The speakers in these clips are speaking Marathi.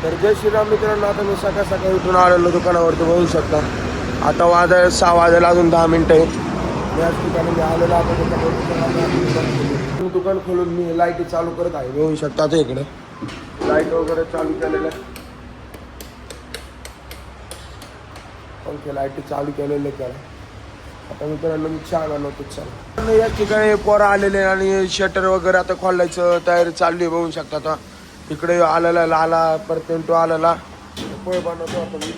तर जय श्रीराम मित्रांनो, आता मी सकाळ सकाळी उठून आलेलो दुकानावरती बघू शकता. आता वाजता 6 वाजायला अजून 10 मिनिटं आहे. याच ठिकाणी मी आलेलो आता दुकान खोलून मी लाईट चालू करत आहे. बघू शकता आता इकडे लाईट वगैरे चालू केलेलं आहे. पंखे लाईट चालू केलेले आहे. आता मित्रांनो मी चहा बनवतो. चला याच ठिकाणी पोरं आलेले आणि शटर वगैरे आता खोलायचं तयारी चालली आहे. बघू शकता आता इकडे आलेला लाला परत आलेला पोहे बनवतो आता मी.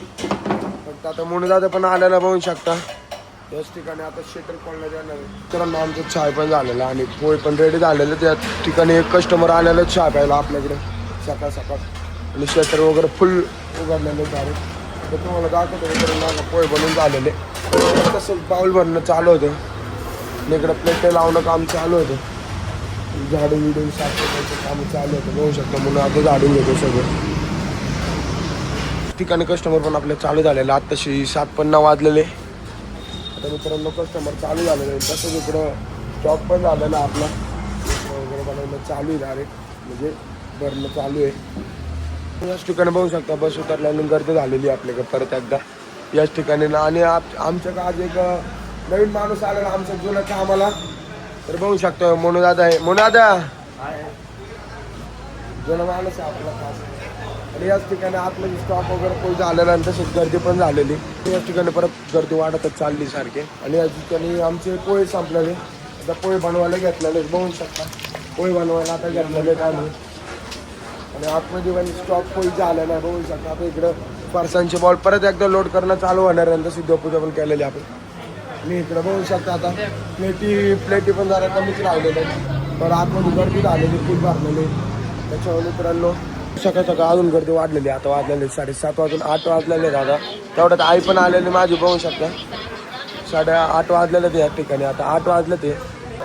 फक्त आता मुनदादा पण आलेला बघू शकता. याच ठिकाणी आता शटर खोलला जाणार आहे. मित्रांनो आमचं चहा पण झालेला आणि पोहे पण रेडी झालेले. त्या ठिकाणी एक कस्टमर आलेलं चहा प्यायला आपल्याकडे सकाळ सकाळ आणि शटर वगैरे फुल उघडलेले सारे. तर तुम्हाला दाखवतो मित्रांनो पोहे बनवून झालेले. तसं बाउल भरणं चालू होतं आणि इकडं प्लेट लावणं काम चालू होतं. झाडून विडून साफ करायचं काम चालू होतं. बघू शकतो म्हणून आता झाडून घेतो सगळं. ठिकाणी कस्टमर पण आपले चालू झालेलं. आत्ताशी 7:50 वाजलेले. आता मित्रांनो कस्टमर चालू झालेलं आहे. तसंच इकडं स्टॉक पण झालेला आपला वगैरे बनवणं चालू आहे. डायरेक्ट म्हणजे भरणं चालू आहे. याच ठिकाणी बघू शकता बस उतरल्यानंतर गर्दी झालेली आहे आपल्याकडे परत एकदा याच ठिकाणी ना. आणि आमच्याकडे आज एक नवीन माणूस आलेला आमच्या जुन्या कामाला. तर बघू शकतो मोनूदादा आहे. मोनूदादा जुना माणूस आहे आपला खास. आणि याच ठिकाणी आतमध्ये स्टॉक वगैरे फुल झालेला आणि तसंच गर्दी पण झालेली. याच ठिकाणी परत गर्दी वाढतच चालली सारखे. आणि या ठिकाणी आमचे पोहे संपलेले. आता पोहे बनवायला घेतलेले बघू शकता. पोहे बनवायला आता घेतलेले आम्ही. आणि आतमध्ये पण स्टॉक फुल झालेला आहे बघू शकता. आता इकडं पर्सांचे बॉल परत एकदा लोड करणं चालू होणार आहे. तशी पूजा पण केलेली आपण. आणि इकडं बघू शकता आता प्लेटी पण जरा कमीच राहिलेले. तर आतमध्ये गर्दी झालेली फुल भरलेली. त्याच्यावर मित्रांनो सकाळ सकाळ अजून गर्दी वाढलेली. आता वाजलेले 7:30 वाजून 8 वाजलेले दादा. तेवढ्यात आई पण आलेली माझी बघू शकता. 8:30 वाजलेले ते या ठिकाणी. आता 8 वाजले ते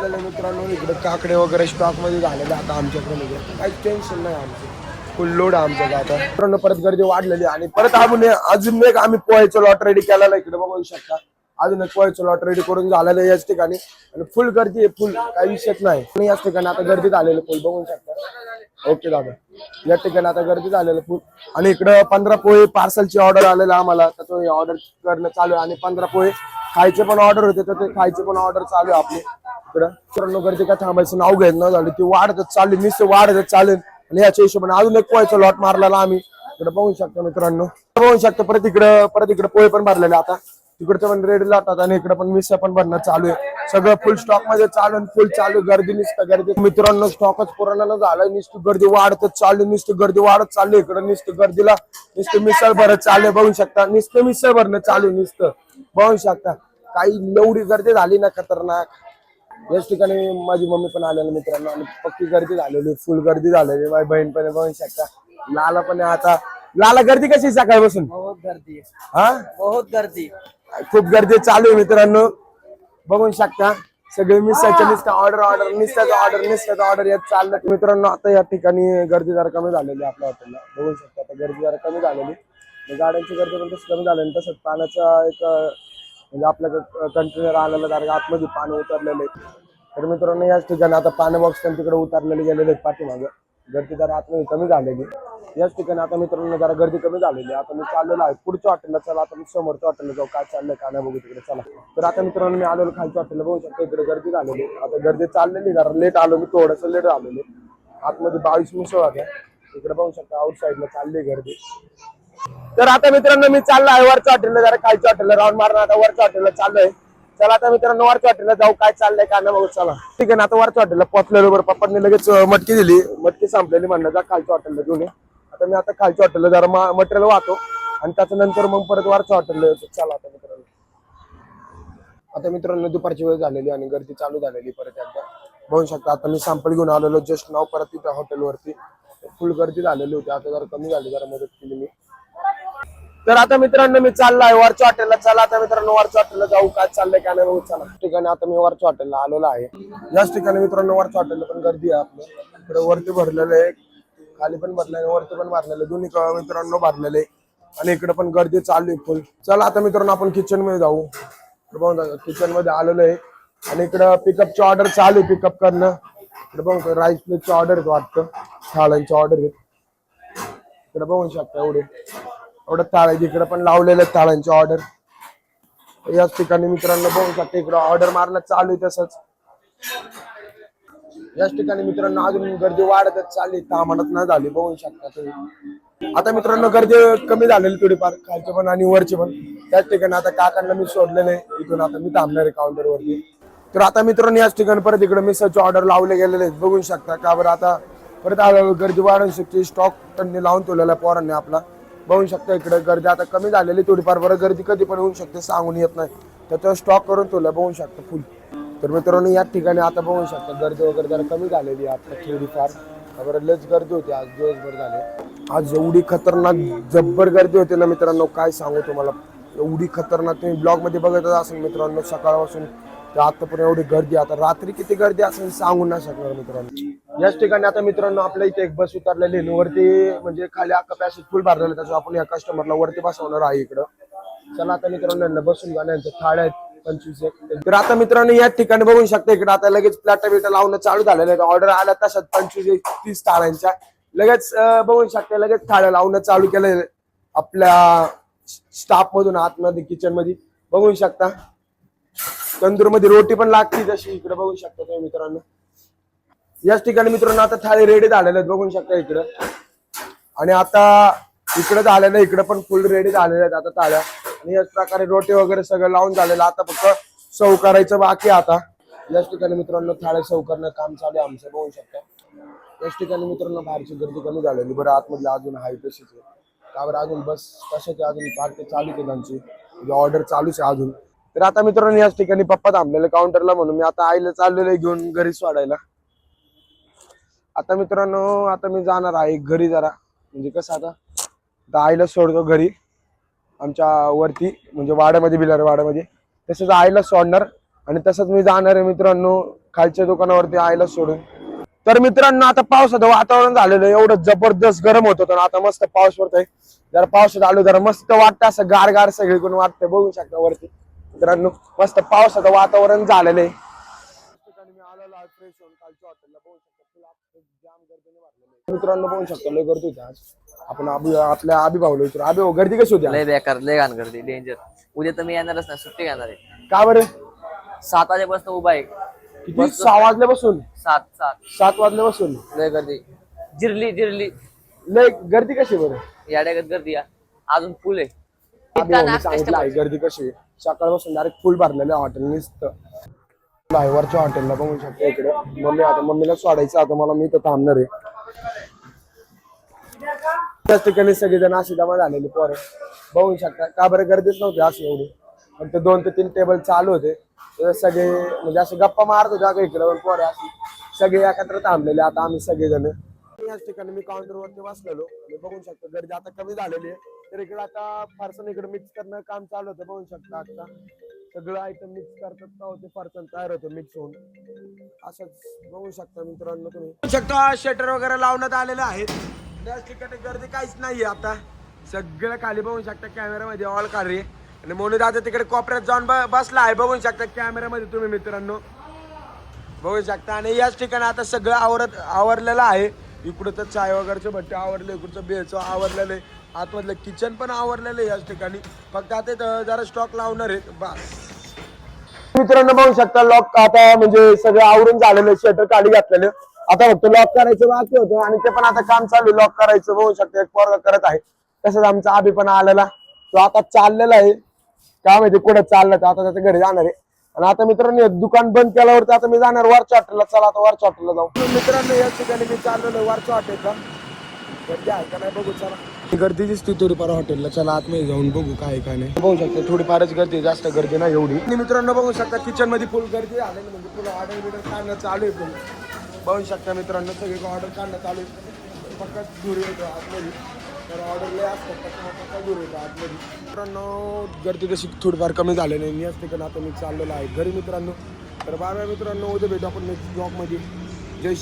मित्रांनो. इकडे काकडे वगैरे स्टॉकमध्ये झालेले आता आमच्याकडे. म्हणजे काहीच टेन्शन नाही आमचं. फुल लोड आहे आमच्याकडे आता. मित्रांनो परत गर्दी वाढलेली आणि परत अजून एक आम्ही पोहायचं लॉट रेडी केलेला इकडे बघू शकता. अजून एक पोहायचं लॉट रेडी करून झालेलं आहे याच ठिकाणी. आणि फुल गर्दी आहे फुल काही विषयच नाही. आणि याच ठिकाणी आता गर्दी झालेलं फुल बघू शकता. ओके दादा या ठिकाणी आता गर्दी झालेलं फुल. आणि इकडं 15 पोहे पार्सलची ऑर्डर आलेलं आम्हाला. तर ऑर्डर करणं चालू आहे. आणि 15 पोहे खायचे पण ऑर्डर होते तर ते खायचे पण ऑर्डर चालू आहे आपले इकडं. मित्रांनो गर्दी काय थांबायचं नाव घेत न झाली. ती वाढतच चालली नुसतं वाढतच चालेल. आणि याच्या हिशोबाने अजून एक पोहायचं लॉट मारलेला आम्ही इकडे बघू शकतो मित्रांनो. बघू शकतो परत इकडे पोहे पण भरलेले. आता तिकडचं पण रेडी लावतात आणि इकडे पण मिसळ पण भरणं चालू आहे. सगळं फुल स्टॉक मध्ये चालू फुल चालू. गर्दी नुसतं गर्दी मित्रांनो. स्टॉकच पुराणा झालाय. नुसती गर्दी वाढतच चालली. नुसती गर्दी वाढत चालली. इकडे नुसतं गर्दीला नुसतं मिसळ भरत चालले बघू शकता. नुसतं मिसळ भरणं चालू नुसतं बघू शकता. काही एवढी गर्दी झाली ना खतरनाक. याच ठिकाणी माझी मम्मी पण आलेली मित्रांनो. आणि पक्की गर्दी झालेली फुल गर्दी झालेली. माझी बहीण पण बघू शकता. लाला पण आता लाला गर्दी कशी सकाळपासून बहुत गर्दी हा बहुत गर्दी खूप गर्दी चालू आहे मित्रांनो. बघू शकता सगळे मिसळच्या नुसतं ऑर्डर निसत्याचं ऑर्डर यात चाललं मित्रांनो. आता या ठिकाणी गर्दी जरा कमी झालेली आपल्या हॉटेलला बघू शकता. आता गर्दी जरा कमी झालेली. गाड्यांची गर्दी पण तसं कमी झालेली. तसंच पाण्याचा एक म्हणजे आपल्याकडे कंटेनर आलेलं जरा आतमध्ये पाणी उतरलेलं आहे. तर मित्रांनो याच ठिकाणी आता पाणी बॉक्स पण तिकडे उतरलेले गेलेले आहेत पाठीमागं. गर्दी जरा आतमध्ये कमी झालेली. याच ठिकाणी आता मित्रांनो जरा गर्दी कमी झालेली. आता मी चाललेलो आहे पुढच्या हॉटेलला. चला आता मी समोरच्या हॉटेलला जाऊ काय चाललंय का नाही बघू तिकडे चला. तर आता मित्रांनो मी आलेलो खालच्या हॉटेलला बघू शकतो. इकडे गर्दी झालेली. आता गर्दी चाललेली जरा लेट आलो मी थोडंसं लेट आलेलो. आतमध्ये 22 मिसळ होत्या. इकडे बघू शकता आउट साईडला चालली गर्दी. तर आता मित्रांनो मी चाललो आहे वरच्या हॉटेलला. जरा खालच्या हॉटेलला राऊंड मारणं. आता वरच्या हॉटेलला चाललोय. चला आता मित्रांनो वरच्या हॉटेलला जाऊ काय चाललंय का नाही बघू चला. ठीक आहे ना. आता वरच्या हॉटेलला पोहोचलेलो बरं. पप्पांनी लगेच मटकी दिली. मटकी संपलेली म्हणलं जा खालच्या हॉटेलला घेऊन ये. आता मी आता खालच्या हॉटेलला जरा मटेरियल वाहतो आणि त्याच्यानंतर मग परत वरच्या हॉटेलला येतो. चला आता मित्रांनो दुपारची वेळ झालेली आणि गर्दी चालू झालेली परत एकदा बघू शकता. आता मी सॅम्पल घेऊन आलेलो जस्ट नाव परत तिथं हॉटेलवरती. फुल गर्दी झालेली होती. आता जरा कमी झाली. जरा मदत केली मी. तर आता मित्रांनो मी चाललोय वरच्या हॉटेलला. चला आता मित्रांनो वरच्या हॉटेलला जाऊ काय चाललंय काय नाही बघू चला. ठिकाणी आता मी वरच्या हॉटेलला आलेलो आहे. याच ठिकाणी मित्रांनो वरच्या हॉटेलला पण गर्दी आहे. आपलं इकडे वरती भरलेलं आहे. खाली पण भरलेलं वरती पण भरलेलं दोन्ही मित्रांनो भरलेले. आणि इकडे पण गर्दी चालू आहे फुल. चला आता मित्रांनो आपण किचन मध्ये जाऊ. किचन मध्ये आलेलो आहे. आणि इकडं पिकअपची ऑर्डर चालू आहे. पिकअप करणं इकडे बघू राईस प्लेटची ऑर्डर वाटतं. थाळ्यांची ऑर्डर आहे. इकडे बघू शकता एवढं ताळ आहे, इकडे पण लावलेले ताळांची ऑर्डर. याच ठिकाणी मित्रांनो बघू शकता इकडे ऑर्डर मारणं चालू आहे. तसंच याच ठिकाणी मित्रांनो अजून गर्दी वाढतच चालली, तामानत नाही झाली बघू शकता तुम्ही. आता मित्रांनो गर्दी कमी झालेली थोडीफार, खालचे पण आणि वरचे पण. त्याच ठिकाणी आता काकांना मी सोडलेलं आहे, इथून आता मी थांबणार आहे काउंटर वरती. तर आता मित्रांनो याच ठिकाणी परत इकडे मिसळचे ऑर्डर लावले गेलेले आहेत बघू शकता. का बरं आता परत हळूहळू गर्दी वाढू शकते. स्टॉक त्यांनी लावून ठेवलेला पोरांनी आपला बघू शकता. इकडे गर्दी आता कमी झालेली थोडीफार, बरं गर्दी कधी पण होऊ शकते सांगून येत नाही, त्याच्यावर स्टॉक करून ठेवलं बघू शकता फुल. तर मित्रांनो याच ठिकाणी आता बघू शकता गर्दी वगैरे जरा कमी झालेली आता थोडीफार. बरं लयच गर्दी होती आज, दिवसभर झाले आज. एवढी खतरनाक जब्बर गर्दी होती ना मित्रांनो, काय सांगू तुम्हाला. एवढी खतरनाक तुम्ही ब्लॉग मध्ये बघतच असेल मित्रांनो, सकाळपासून ते आता पण एवढी गर्दी. आता रात्री किती गर्दी असेल सांगून नाही शकणार मित्रांनो. याच ठिकाणी आता मित्रांनो आपल्या इथे एक बस उतरलेली आहे वरती, म्हणजे खाली अख्खा पॅसेज फुल भरलेलं, त्याचं आपण या कस्टमरला वरती बसवणार आहे इकडं. चला आता मित्रांनो बसून जाण्याचं थाळ्या आहेत 25. तर आता मित्रांनो याच ठिकाणी बघू शकता इकडे आता लगेच प्लॅटा बिटा लावणं चालू झालेलं आहे. ऑर्डर आल्या तशाच 25-30 थाळ्यांच्या लगेच बघू शकता, लगेच थाळ्या लावणं चालू केलं आपल्या स्टाफ मधून. आतमध्ये किचन मध्ये बघू शकता तंदूर मध्ये रोटी पण लागते जशी इकडे बघू शकता तुम्ही मित्रांनो. याच ठिकाणी मित्रांनो आता थाळी रेडी झालेले आहेत बघू शकता इकडं. आणि आता इकडे झालेलं, इकडे पण फुल रेडी झालेले आहेत आता थाळ्या. आणि याच प्रकारे रोटी वगैरे सगळं लावून झालेलं, आता फक्त सर्व करायचं बाकी आता. याच ठिकाणी मित्रांनो थाळ्या सर्व करणं काम चालू आहे आमचं बघू शकता. याच ठिकाणी मित्रांनो बाहेरची गर्दी कमी झालेली, बरं आतमधलं अजून हाय तशीच आहे. का बरं अजून बस कशाची अजून पार्टी चालू आहे त्यांची, ऑर्डर चालूच आहे अजून. तर आता मित्रांनो याच ठिकाणी पप्पा थांबलेले काउंटरला, म्हणून मी आता आईला चाललेलं आहे घेऊन घरी सोडायला. आता मित्रांनो आता मी जाणार आहे घरी जरा, म्हणजे कसं आता आईला सोडतो घरी आमच्या वरती, म्हणजे वाड्यामध्ये बिलार वाड्यामध्ये. तसंच आईला सोडणार आणि तसंच मी जाणार आहे मित्रांनो खालच्या दुकानावरती आईला सोडून. तर मित्रांनो आता पावसाचं वातावरण झालेलं, एवढं जबरदस्त गरम होत होतं, आता मस्त पाऊस पडतोय. जरा पावसात आलो जरा मस्त वाटतं, असं गार गार सगळीकडून वाटतंय बघू शकता वरती मित्रांनो. मस्त पावसाचं वातावरण झालेलं आहे. मी आलेलो आहे फ्रेश होऊन कालच्या हॉटेलला बघू शकता, जाम गर्दीने भरलेलं मित्रांनो बघू शकता. लय गर्दी होती आज. आपण आपल्या आबी भाऊला विचारू, आबी भाऊ गर्दी कशी होती? लय बेकार, लय घाण गर्दी, डेंजर. उद्या तर मी येणारच नाही, सुट्टी घेणार आहे. का बरं? 7 वाजेपासून उभा आहे. किती? 6 वाजल्यापासून? 7 वाजल्यापासून लय गर्दी. जिरली लय गर्दी कशी बरं? याड्यागत गर्दी अजून फुल आहे. सांगितलं आहे गर्दी कशी. सकाळपासून डायरेक्ट फुल भरलेलं हॉटेल नुसतं. वरच्या हॉटेलला बघू शकता इकडे मम्मी, आता मम्मीला सोडायचं, आता मला मी तर थांबणार आहे. त्याच ठिकाणी सगळेजण अशी जमा झालेली पोरं बघू शकता. का बरं गर्दीच नव्हती अशी एवढी, पण ते 2 ते 3 टेबल चालू होते, सगळे म्हणजे असे गप्पा मारत होते इकडे पोरं अशी सगळे एकत्र थांबलेले. आता आम्ही सगळेजण याच ठिकाणी मी काउंटरवरती बसलेलो आणि बघू शकतो गर्दी आता कमी झालेली आहे. तर इकडे आता फारसन इकडे मिक्स करणं काम चालू होतं बघू शकता. आता सगळं आयटम मिक्स करतात ते फारसन तयार होतं मिक्स होऊन. असंच बघू शकता मित्रांनो तुम्ही बघू शकता शटर वगैरे लावण्यात आलेले आहेत. त्याच ठिकाणी गर्दी काहीच नाहीये आता, सगळं खाली बघू शकता कॅमेरामध्ये ऑल कार्य. आणि मोनू दादा तिकडे कोपऱ्यात जाऊन बसला आहे बघू शकता कॅमेरामध्ये तुम्ही मित्रांनो बघू शकता. आणि याच ठिकाणी आता सगळं आवरलेलं आहे. इकडं तर चाय वगैरेचं भट्टे आवरले, इकडचं बेचं आवरलेलं आहे, आतमधलं किचन पण आवरलेलं आहे याच ठिकाणी. फक्त आता जरा स्टॉक लावणार आहे बस मित्रांनो बघू शकता. लॉक आता म्हणजे सगळं आवरून झालेलं, शटर काढी घातलेलं, आता फक्त लॉक करायचं बाकी होतं आणि ते पण आता काम चालू लॉक करायचं बघू शकता. एक पोरगा करत आहे. तसंच आमचा आबी पण आलेला, तो आता चाललेला आहे. काय माहिती कुठं चाललं, तर आता त्याच्या घरी जाणार आहे. आणि आता मित्रांनो दुकान बंद केल्यावरती आता मी जाणार वरच्या हॉटेलला. चला आता वरच्या हॉटेलला जाऊ मित्रांनो. याच ठिकाणी मी चाललेलो वरच्या हॉटेलला. गर्दी आहे का नाही बघू चला. गर्दी दिसते थोडीफार हॉटेलला, चला आतमध्ये जाऊन बघू काय नाही. बघू शकता थोडीफारच गर्दी, जास्त गर्दी नाही एवढी. आणि मित्रांनो बघू शकता किचन मध्ये फुल गर्दी झालेली, म्हणजे फुल ऑर्डर बिर्डर काढणं चालू आहे. बघू शकता मित्रांनो सगळी ऑर्डर काढणं चालू आहे. फक्त दूर येतो आतमध्ये, तर ऑर्डर लय असतात दूर येतो आतमध्ये. मित्रांनो गर्दी तशी थोडीफार कमी झालेली आहे. याच ठिकाणी आता मी चाललेलो आहे घरी मित्रांनो. तर बाय मित्रांनो, उद्या भेटू आपण नेक्स्ट ब्लॉग मध्ये. जय